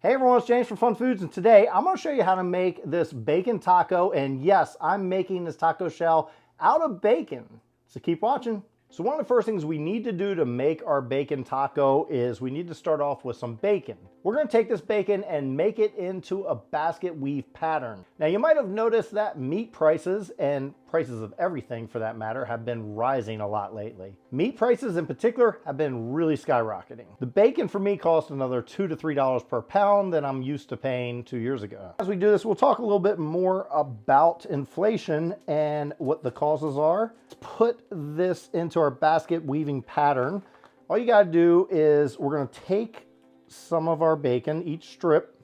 Hey everyone, it's James from FunFoods, and today I'm going to show you how to make this bacon taco. And yes, I'm making this taco shell out of bacon. So keep watching. So one of the first things we need to do to make our bacon taco is we need to start off with some bacon. We're going to take this bacon and make it into a basket weave pattern. Now you might have noticed that meat prices and prices of everything for that matter have been rising a lot lately. Meat prices in particular have been really skyrocketing. The bacon for me cost another $2 to $3 per pound than I'm used to paying 2 years ago. As we do this, we'll talk a little bit more about inflation and what the causes are. Let's put this into our basket weaving pattern. All you got to do is we're going to take some of our bacon, each strip,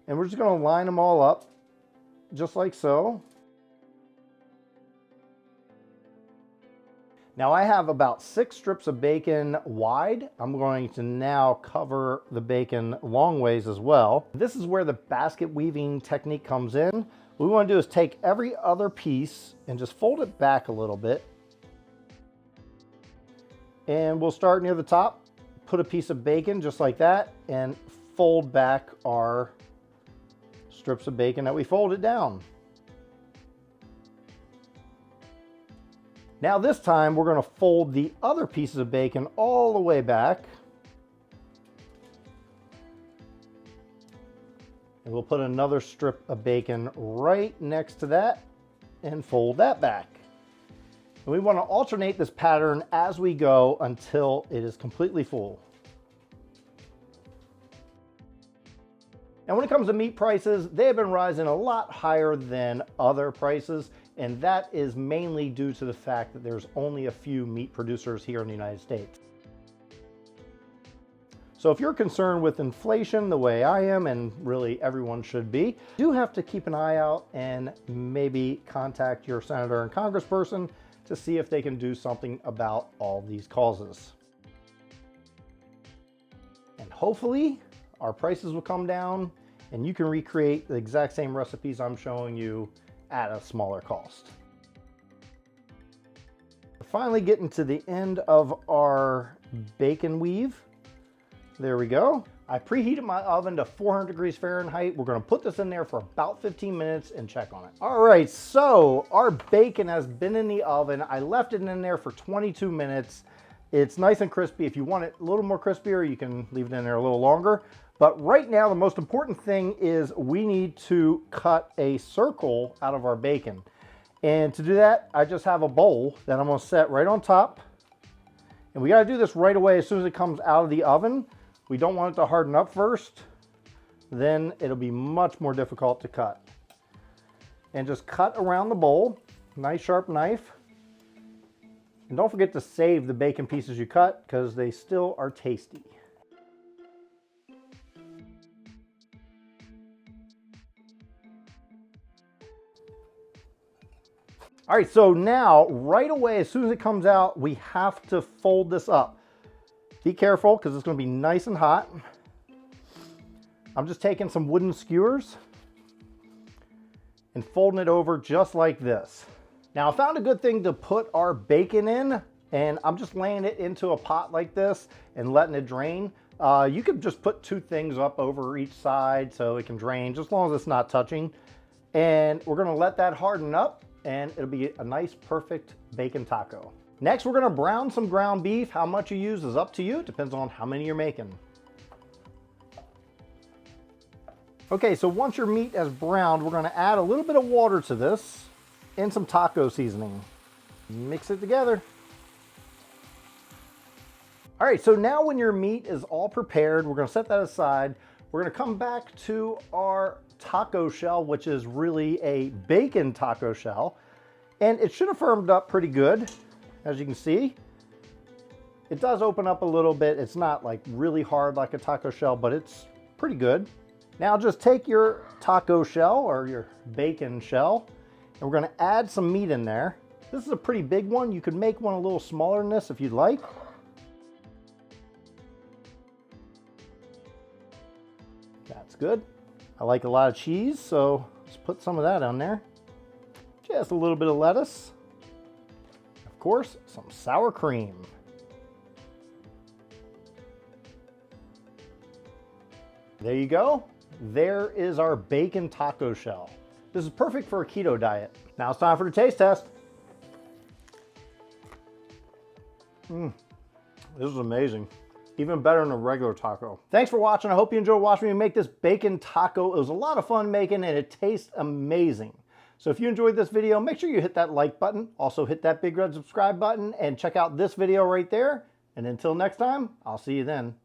and we're just going to line them all up just like so. Now I have about 6 strips of bacon wide. I'm going to now cover the bacon long ways as well. This is where the basket weaving technique comes in. What we want to do is take every other piece and just fold it back a little bit. And we'll start near the top, put a piece of bacon just like that, and fold back our strips of bacon that we folded down. Now this time we're going to fold the other pieces of bacon all the way back. And we'll put another strip of bacon right next to that and fold that back. And we want to alternate this pattern as we go until it is completely full. And when it comes to meat prices, they have been rising a lot higher than other prices, and that is mainly due to the fact that there's only a few meat producers here in the United States. So if you're concerned with inflation the way I am, and really everyone should be, you do have to keep an eye out and maybe contact your senator and congressperson to see if they can do something about all these causes. And hopefully our prices will come down and you can recreate the exact same recipes I'm showing you at a smaller cost. We're finally getting to the end of our bacon weave. There we go. I preheated my oven to 400 degrees Fahrenheit. We're going to put this in there for about 15 minutes and check on it. All right, so our bacon has been in the oven. I left it in there for 22 minutes. It's nice and crispy. If you want it a little more crispier, you can leave it in there a little longer. But right now, the most important thing is we need to cut a circle out of our bacon. And to do that, I just have a bowl that I'm going to set right on top. And we got to do this right away as soon as it comes out of the oven. We don't want it to harden up first. Then it'll be much more difficult to cut. And just cut around the bowl. Nice sharp knife. And don't forget to save the bacon pieces you cut because they still are tasty. All right, so now right away, as soon as it comes out, we have to fold this up. Be careful because it's going to be nice and hot. I'm just taking some wooden skewers and folding it over just like this. Now I found a good thing to put our bacon in, and I'm just laying it into a pot like this and letting it drain. You could just put 2 things up over each side so it can drain, just as long as it's not touching. And we're going to let that harden up, and it'll be a nice, perfect bacon taco. Next, we're going to brown some ground beef. How much you use is up to you. It depends on how many you're making. Okay, so once your meat is browned, we're going to add a little bit of water to this and some taco seasoning. Mix it together. All right, so now when your meat is all prepared, we're going to set that aside. We're going to come back to our taco shell, which is really a bacon taco shell. And it should have firmed up pretty good. As you can see, it does open up a little bit. It's not like really hard like a taco shell, but it's pretty good. Now just take your taco shell or your bacon shell, and we're going to add some meat in there. This is a pretty big one. You could make one a little smaller than this if you'd like. That's good. I like a lot of cheese, so let's put some of that on there. Just a little bit of lettuce. Of course, some sour cream. There you go. There is our bacon taco shell. This is perfect for a keto diet. Now it's time for the taste test. This is amazing. Even better than a regular taco. Thanks for watching. I hope you enjoyed watching me make this bacon taco. It was a lot of fun making and it tastes amazing. So if you enjoyed this video, make sure you hit that like button. Also hit that big red subscribe button and check out this video right there. And until next time, I'll see you then.